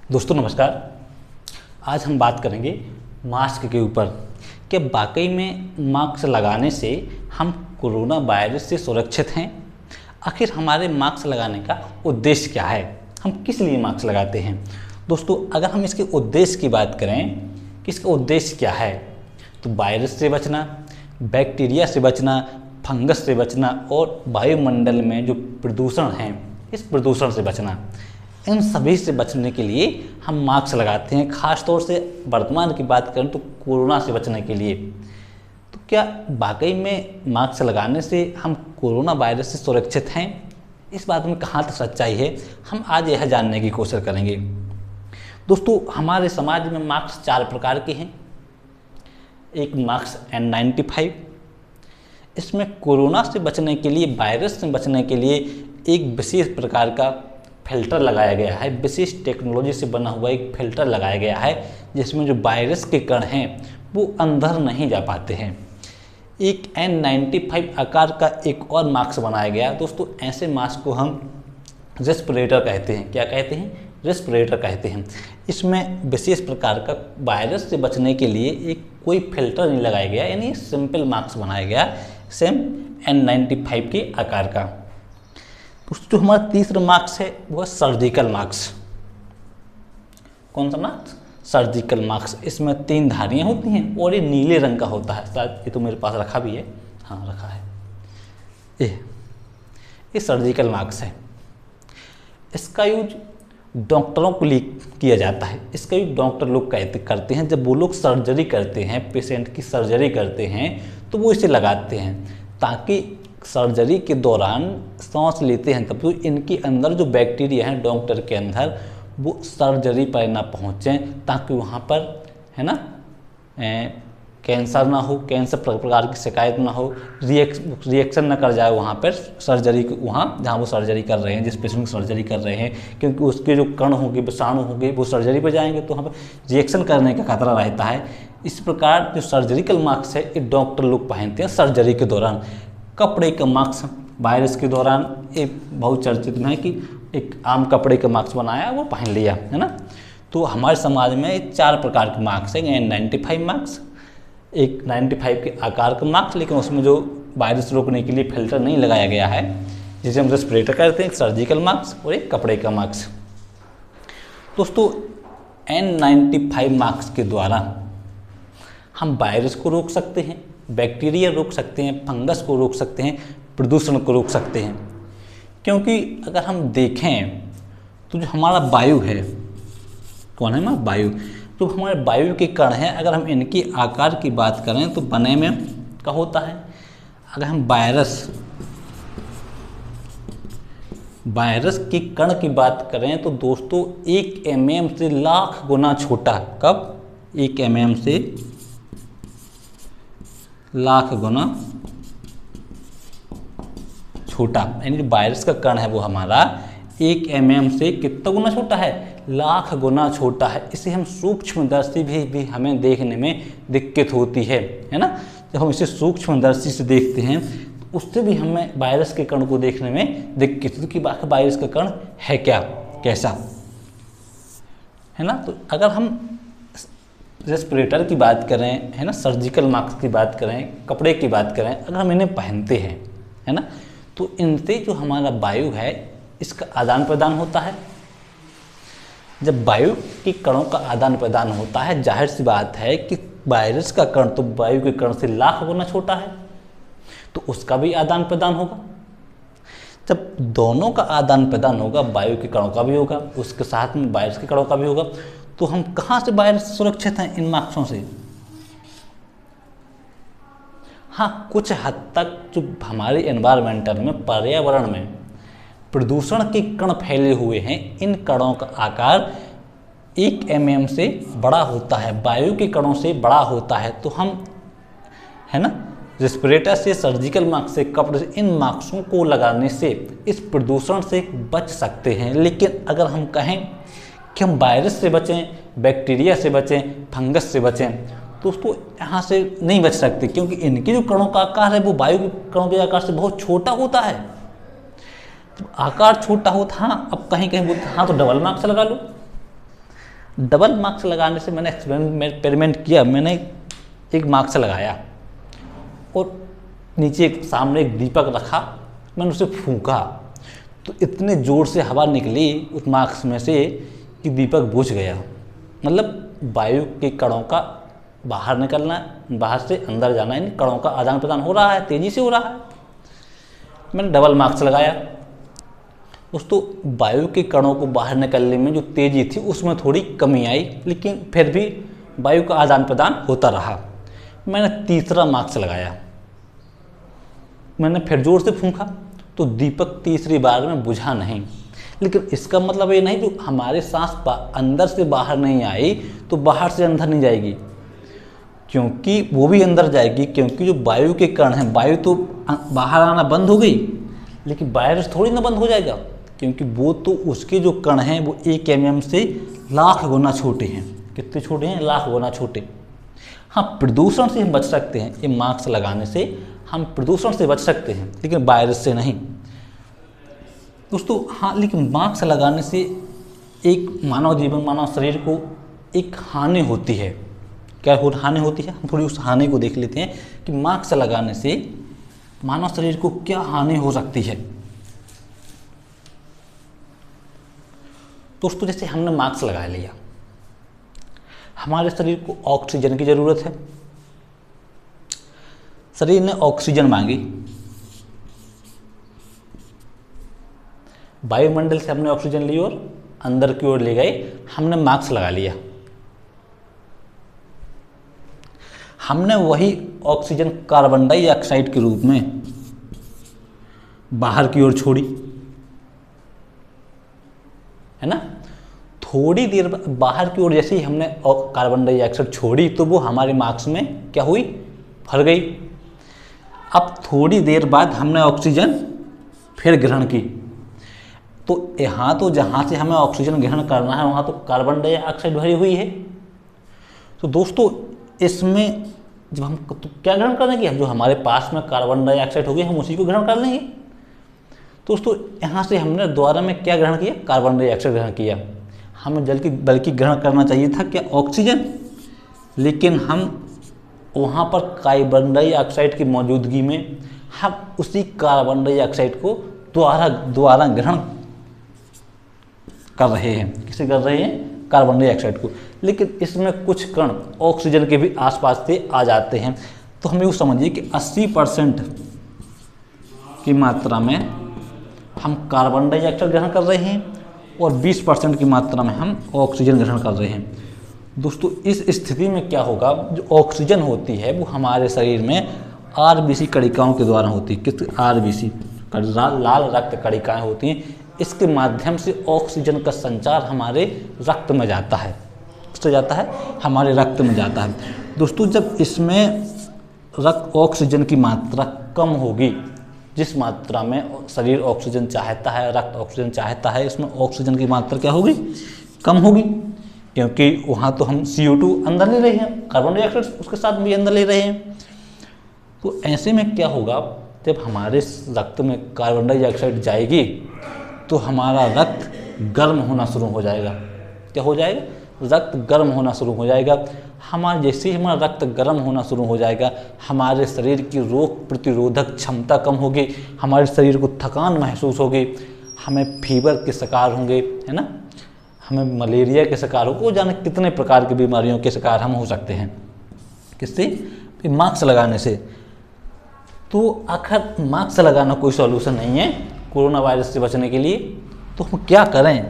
दोस्तों नमस्कार। आज हम बात करेंगे मास्क के ऊपर कि वाकई में मास्क लगाने से हम कोरोना वायरस से सुरक्षित हैं। आखिर हमारे मास्क लगाने का उद्देश्य क्या है, हम किस लिए मास्क लगाते हैं। दोस्तों अगर हम इसके उद्देश्य की बात करें कि इसका उद्देश्य क्या है, तो वायरस से बचना, बैक्टीरिया से बचना, फंगस से बचना और वायुमंडल में जो प्रदूषण है इस प्रदूषण से बचना, इन सभी से बचने के लिए हम मास्क लगाते हैं। ख़ास तौर से वर्तमान की बात करें तो कोरोना से बचने के लिए। तो क्या वाकई में मास्क लगाने से हम कोरोना वायरस से सुरक्षित हैं? इस बात में कहाँ तक सच्चाई है, हम आज यह जानने की कोशिश करेंगे। दोस्तों हमारे समाज में मास्क 4 प्रकार के हैं। एक मास्क N95, इसमें कोरोना से बचने के लिए, वायरस से बचने के लिए एक विशेष प्रकार का फिल्टर लगाया गया है। विशेष टेक्नोलॉजी से बना हुआ एक फिल्टर लगाया गया है जिसमें जो वायरस के कण हैं वो अंदर नहीं जा पाते हैं। एक N95 आकार का एक और मास्क बनाया गया। दोस्तों ऐसे मास्क को हम रेस्पिरेटर कहते हैं। क्या कहते हैं? रेस्पिरेटर कहते हैं। इसमें विशेष प्रकार का वायरस से बचने के लिए एक कोई फिल्टर नहीं लगाया गया, यानी सिंपल मास्क बनाया गया सेम N95 के आकार का। जो हमारा तीसरा मास्क है वो है सर्जिकल मास्क। कौन सा मास्क? Surgical mask. इसमें 3 धारियाँ होती हैं और ये नीले रंग का होता है। शायद ये तो मेरे पास रखा भी है, हाँ रखा है। ये सर्जिकल मास्क है। इसका यूज डॉक्टरों को लिए किया जाता है। इसका यूज डॉक्टर लोग करते हैं। जब वो लोग सर्जरी करते हैं, पेशेंट की सर्जरी करते हैं तो वो इसे लगाते हैं ताकि सर्जरी के दौरान सांस लेते हैं तब तो इनके अंदर जो बैक्टीरिया हैं डॉक्टर के अंदर वो सर्जरी पर ना पहुँचें, ताकि वहाँ पर है ना कैंसर ना हो, कैंसर प्रकार की शिकायत ना हो, रिएक्शन ना कर जाए वहाँ पर सर्जरी, वहाँ जहाँ वो सर्जरी कर रहे हैं, जिस पेशेंट की सर्जरी कर रहे हैं, क्योंकि उसके जो कण होंगे, विषाणु होंगे, वो सर्जरी पर जाएंगे तो वहाँ पर रिएक्शन करने का खतरा रहता है। इस प्रकार जो सर्जिकल मास्क है ये डॉक्टर लोग पहनते हैं सर्जरी के दौरान। कपड़े का मास्क वायरस के दौरान ये बहुत चर्चित में है कि एक आम कपड़े का मास्क बनाया वो पहन लिया, है ना। तो हमारे समाज में 4 प्रकार के मास्क हैं। N95 मास्क, एक 95 के आकार का मास्क, लेकिन उसमें जो वायरस रोकने के लिए फिल्टर नहीं लगाया गया है जिसे हम रेस्पिरेटर कहते हैं, एक सर्जिकल मास्क और एक कपड़े का मास्क। दोस्तों N95 मास्क के द्वारा हम वायरस को रोक सकते हैं, बैक्टीरिया रोक सकते हैं, फंगस को रोक सकते हैं, प्रदूषण को रोक सकते हैं। क्योंकि अगर हम देखें तो जो हमारा वायु है, कौन है हमारा वायु, जो हमारे वायु के कण हैं, अगर हम इनके आकार की बात करें तो बने में क्या होता है। अगर हम वायरस के कण की बात करें तो दोस्तों 1 mm से लाख गुना छोटा। कब? 1 mm से लाख गुना छोटा, यानी जो वायरस का कण है वो हमारा 1 mm से कितना गुना छोटा है? लाख गुना छोटा है। इसे हम सूक्ष्मदर्शी भी हमें देखने में दिक्कत होती है ना। जब हम इसे सूक्ष्मदर्शी से देखते हैं तो उससे भी हमें वायरस के कण को देखने में दिक्कत होती है कि वायरस का कण है क्या, कैसा, है ना। तो अगर हम रेस्पिरेटर की बात करें, है ना, सर्जिकल मास्क की बात करें, कपड़े की बात करें, अगर हम इन्हें पहनते हैं, है ना, तो इनसे जो हमारा वायु है इसका आदान प्रदान होता है। जब वायु के कणों का आदान प्रदान होता है, जाहिर सी बात है कि वायरस का कण तो वायु के कण से लाख गुना छोटा है, तो उसका भी आदान प्रदान होगा। जब दोनों का आदान प्रदान होगा, वायु के कणों का भी होगा, उसके साथ में वायरस के कणों का भी होगा, तो हम कहाँ से वायरस से सुरक्षित हैं? इन मास्कों से। हाँ, कुछ हद तक जो हमारे एनवायरमेंटल में, पर्यावरण में प्रदूषण के कण फैले हुए हैं, इन कणों का आकार 1 mm से बड़ा होता है, वायु के कणों से बड़ा होता है। तो हम, है ना, रेस्पिरेटर से, सर्जिकल मास्क से, कपड़े से, इन मास्कों को लगाने से इस प्रदूषण से बच सकते हैं। लेकिन अगर हम कहें कि हम वायरस से बचें, बैक्टीरिया से बचें, फंगस से बचें, दोस्तों यहाँ से नहीं बच सकते, क्योंकि इनके जो कणों का आकार है वो वायु के कणों के आकार से बहुत छोटा होता है। तो आकार छोटा होता, हाँ अब कहीं कहीं बोलते हाँ तो डबल मास्क लगा लो, डबल मास्क लगाने से मैंने एक्सपेरिमेंट किया। मैंने एक मास्क लगाया और नीचे सामने एक दीपक रखा, मैंने उसे फूंका तो इतने ज़ोर से हवा निकली उस मास्क में से कि दीपक बुझ गया। मतलब वायु के कणों का बाहर निकलना, बाहर से अंदर जाना, इन कणों का आदान प्रदान हो रहा है, तेज़ी से हो रहा है। मैंने डबल मास्क लगाया। दोस्तों वायु के कणों को बाहर निकलने में जो तेज़ी थी उसमें थोड़ी कमी आई, लेकिन फिर भी वायु का आदान प्रदान होता रहा। मैंने तीसरा मास्क लगाया, मैंने फिर जोर से फूंका तो दीपक तीसरी बार में बुझा नहीं। लेकिन इसका मतलब ये नहीं कि हमारे सांस अंदर से बाहर नहीं आई तो बाहर से अंदर नहीं जाएगी, क्योंकि वो भी अंदर जाएगी, क्योंकि जो वायु के कण हैं, वायु तो बाहर आना बंद हो गई, लेकिन वायरस थोड़ी ना बंद हो जाएगा, क्योंकि वो तो उसके जो कण हैं वो 1 mm से लाख गुना छोटे हैं। कितने छोटे हैं? लाख गुना छोटे। हाँ, प्रदूषण से हम बच सकते हैं, ये मास्क लगाने से हम प्रदूषण से बच सकते हैं, लेकिन वायरस से नहीं दोस्तों। हाँ, लेकिन मास्क लगाने से एक मानव जीवन, मानव शरीर को एक हानि होती है। क्या हानि होती है? हम थोड़ी उस हानि को देख लेते हैं कि मास्क लगाने से मानव शरीर को क्या हानि हो सकती है। दोस्तों जैसे हमने मास्क लगा लिया, हमारे शरीर को ऑक्सीजन की ज़रूरत है, शरीर ने ऑक्सीजन मांगी, वायुमंडल से हमने ऑक्सीजन ली और अंदर की ओर ले गए, हमने मास्क लगा लिया। हमने वही ऑक्सीजन कार्बन डाइऑक्साइड के रूप में बाहर की ओर छोड़ी, है ना। थोड़ी देर बाहर की ओर जैसे ही हमने कार्बन डाइऑक्साइड छोड़ी तो वो हमारे मास्क में क्या हुई? भर गई। अब थोड़ी देर बाद हमने ऑक्सीजन फिर ग्रहण की, तो यहाँ तो जहाँ से हमें ऑक्सीजन ग्रहण करना है वहाँ तो कार्बन डाइऑक्साइड भरी हुई है। तो दोस्तों इसमें जब हम तो क्या ग्रहण करेंगे? हम जो हमारे पास में कार्बन डाइऑक्साइड होगी हम उसी को ग्रहण कर लेंगे। दोस्तों यहाँ से हमने दोबारा में क्या ग्रहण किया? कार्बन डाइऑक्साइड ग्रहण किया। हमें बल्कि ग्रहण करना चाहिए था क्या? ऑक्सीजन, लेकिन हम वहाँ पर कार्बन डाइऑक्साइड की मौजूदगी में हम उसी कार्बन डाइऑक्साइड को दोबारा ग्रहण कर रहे हैं। किसे कर रहे हैं? कार्बन डाइऑक्साइड को। लेकिन इसमें कुछ कण ऑक्सीजन के भी आसपास से आ जाते हैं। तो हमें यूँ समझिए कि 80% की मात्रा में हम कार्बन डाइऑक्साइड ग्रहण कर रहे हैं और 20% की मात्रा में हम ऑक्सीजन ग्रहण कर रहे हैं। दोस्तों इस स्थिति में क्या होगा? जो ऑक्सीजन होती है वो हमारे शरीर में आरबीसी कणिकाओं के द्वारा होती है। किस? आरबीसी, लाल रक्त कणिकाएँ होती हैं। इसके माध्यम से ऑक्सीजन का संचार हमारे रक्त में जाता है। किससे जाता है? हमारे रक्त में जाता है। दोस्तों जब इसमें ऑक्सीजन की मात्रा कम होगी, जिस मात्रा में शरीर ऑक्सीजन चाहता है, रक्त ऑक्सीजन चाहता है, इसमें ऑक्सीजन की मात्रा क्या होगी? कम होगी, क्योंकि वहाँ तो हम CO2 अंदर ले रहे हैं, कार्बन डाइऑक्साइड उसके साथ भी अंदर ले रहे हैं। तो ऐसे में क्या होगा? जब हमारे रक्त में कार्बन डाइऑक्साइड जाएगी तो हमारा रक्त गर्म होना शुरू हो जाएगा। क्या हो जाएगा? रक्त गर्म होना शुरू हो जाएगा। जैसे ही हमारा रक्त गर्म होना शुरू हो जाएगा, हमारे शरीर की रोग प्रतिरोधक क्षमता कम होगी, हमारे शरीर को थकान महसूस होगी, हमें फीवर के शिकार होंगे, है ना, हमें मलेरिया के शिकार होंगे, वो जाने कितने प्रकार की बीमारियों के शिकार हम हो सकते हैं। किससे? मास्क लगाने से। तो आखिर मास्क लगाना कोई सॉल्यूशन नहीं है कोरोना वायरस से बचने के लिए। तो हम क्या करें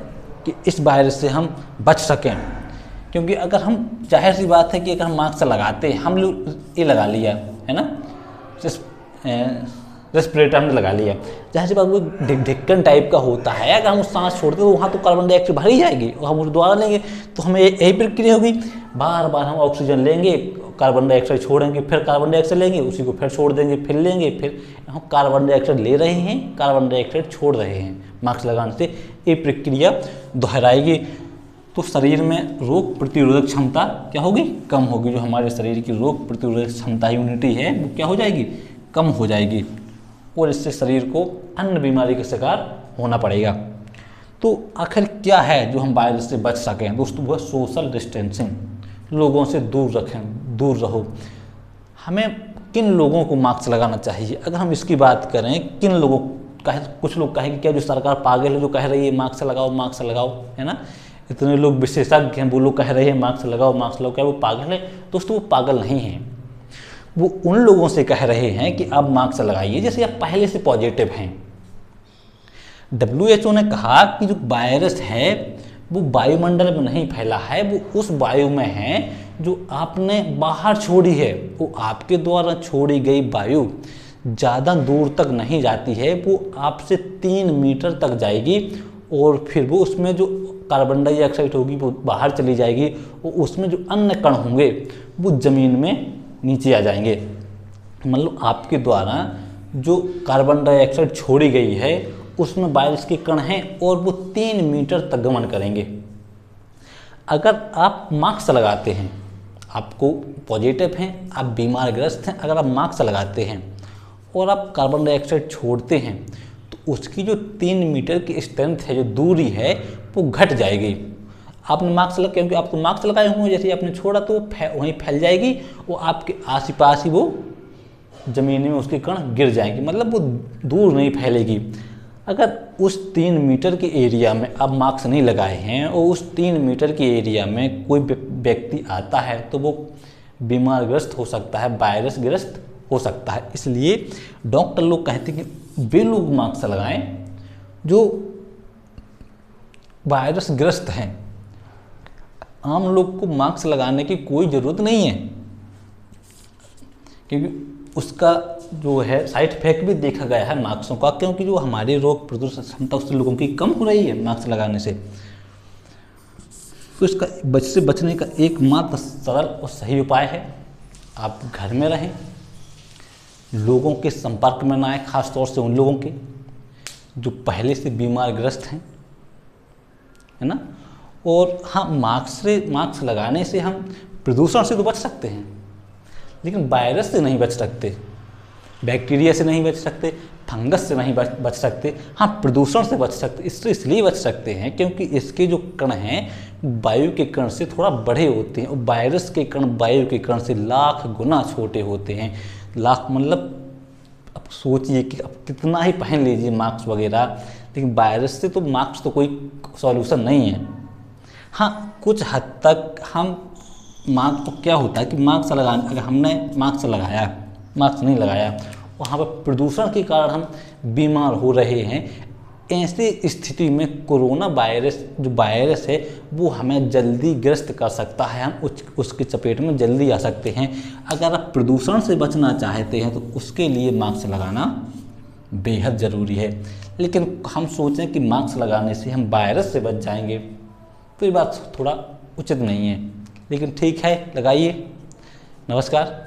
कि इस वायरस से हम बच सकें? क्योंकि अगर हम, जाहिर सी बात है कि अगर हम मास्क लगाते हैं, हम लोग ये लगा लिया है ना, रेस्पिरेटर हमने लगा लिया, जाहिर सी बात वो ढक्कन टाइप का होता है, अगर हम सांस छोड़ते तो वहाँ तो कार्बन डाइऑक्साइड भर ही जाएगी और हम उसे दोबारा लेंगे तो हमें यही प्रक्रिया होगी। बार बार हम ऑक्सीजन लेंगे, कार्बन डाइऑक्साइड छोड़ेंगे, फिर कार्बन डाइऑक्साइड लेंगे, उसी को फिर छोड़ देंगे, फिर लेंगे, फिर हम कार्बन डाइऑक्साइड ले रहे हैं, कार्बन डाइऑक्साइड छोड़ रहे हैं। मास्क लगाने से ये प्रक्रिया दोहराएगी तो शरीर में रोग प्रतिरोधक क्षमता क्या होगी? कम होगी। जो हमारे शरीर की रोग प्रतिरोधक क्षमता, इम्यूनिटी है, वो क्या हो जाएगी? कम हो जाएगी और इससे शरीर को अन्य बीमारी का शिकार होना पड़ेगा। तो आखिर क्या है जो हम वायरस से बच सकें दोस्तों? वो सोशल डिस्टेंसिंग, लोगों से दूर रखें, दूर रहो। हमें किन लोगों को मास्क लगाना चाहिए? अगर हम इसकी बात करें, किन लोगों कुछ लोग कहेंगे क्या जो सरकार पागल है जो कह रही है मास्क लगाओ मास्क लगाओ, है ना? इतने लोग विशेषज्ञ हैं, वो लोग कह रहे हैं मास्क लगाओ, क्या वो पागल है? दोस्तों वो पागल नहीं है। वो उन लोगों से कह रहे हैं कि आप मास्क लगाइए जैसे आप पहले से पॉजिटिव हैं। WHO ने कहा कि जो वायरस है वो वायुमंडल में नहीं फैला है, वो उस वायु में है जो आपने बाहर छोड़ी है। वो आपके द्वारा छोड़ी गई वायु ज़्यादा दूर तक नहीं जाती है, वो आपसे 3 मीटर तक जाएगी और फिर वो उसमें जो कार्बन डाइऑक्साइड होगी वो बाहर चली जाएगी और उसमें जो अन्य कण होंगे वो ज़मीन में नीचे आ जाएंगे। मतलब आपके द्वारा जो कार्बन डाइऑक्साइड छोड़ी गई है उसमें वायरस के कण हैं और वो 3 मीटर तक गमन करेंगे। अगर आप मास्क लगाते हैं, आपको पॉजिटिव हैं, आप बीमार ग्रस्त हैं, अगर आप मास्क लगाते हैं और आप कार्बन डाइऑक्साइड छोड़ते हैं तो उसकी जो 3 मीटर की स्ट्रेंथ है, जो दूरी है, वो घट जाएगी। आपने मास्क लगा, क्योंकि आप तो मास्क लगाए होंगे, जैसे आपने छोड़ा तो वहीं फैल जाएगी, वो आपके आस पास ही वो ज़मीन में उसके कण गिर जाएंगे, मतलब वो दूर नहीं फैलेगी। अगर उस 3 मीटर के एरिया में आप मास्क नहीं लगाए हैं और उस 3 मीटर के एरिया में कोई व्यक्ति आता है तो वो बीमार ग्रस्त हो सकता है, वायरस ग्रस्त हो सकता है। इसलिए डॉक्टर लोग कहते हैं कि वे लोग मास्क लगाएं जो वायरस ग्रस्त हैं। आम लोग को मास्क लगाने की कोई ज़रूरत नहीं है, क्योंकि उसका जो है साइड इफेक्ट भी देखा गया है मास्कों का, क्योंकि जो हमारी रोग प्रतिरोधक क्षमता उससे लोगों की कम हो रही है मास्क लगाने से। तो इसका बचने का एकमात्र सरल और सही उपाय है आप घर में रहें, लोगों के संपर्क में ना आए, खासतौर से उन लोगों के जो पहले से बीमार ग्रस्त हैं, है ना? और हाँ, मास्क लगाने से हम प्रदूषण से तो बच सकते हैं, लेकिन वायरस से नहीं बच सकते, बैक्टीरिया से नहीं बच सकते, फंगस से नहीं बच सकते। हाँ, प्रदूषण से बच सकते। इससे इसलिए बच सकते हैं क्योंकि इसके जो कण हैं वायु के कण से थोड़ा बड़े होते हैं और वायरस के कण वायु के कण से लाख गुना छोटे होते हैं। लाख मतलब अब सोचिए कि अब कितना ही पहन लीजिए मास्क वगैरह, लेकिन वायरस से तो मास्क तो कोई सॉल्यूशन नहीं है। हाँ, कुछ हद तक हम मास्क, तो क्या होता है कि मास्क लगाने, अगर हमने मास्क लगाया, मास्क नहीं लगाया, वहाँ पर प्रदूषण के कारण हम बीमार हो रहे हैं, ऐसी स्थिति में कोरोना वायरस जो वायरस है वो हमें जल्दी ग्रस्त कर सकता है, हम उसकी चपेट में जल्दी आ सकते हैं। अगर आप प्रदूषण से बचना चाहते हैं तो उसके लिए मास्क लगाना बेहद ज़रूरी है। लेकिन हम सोचें कि मास्क लगाने से हम वायरस से बच जाएंगे तो ये बात थोड़ा उचित नहीं है, लेकिन ठीक है, लगाइए। नमस्कार।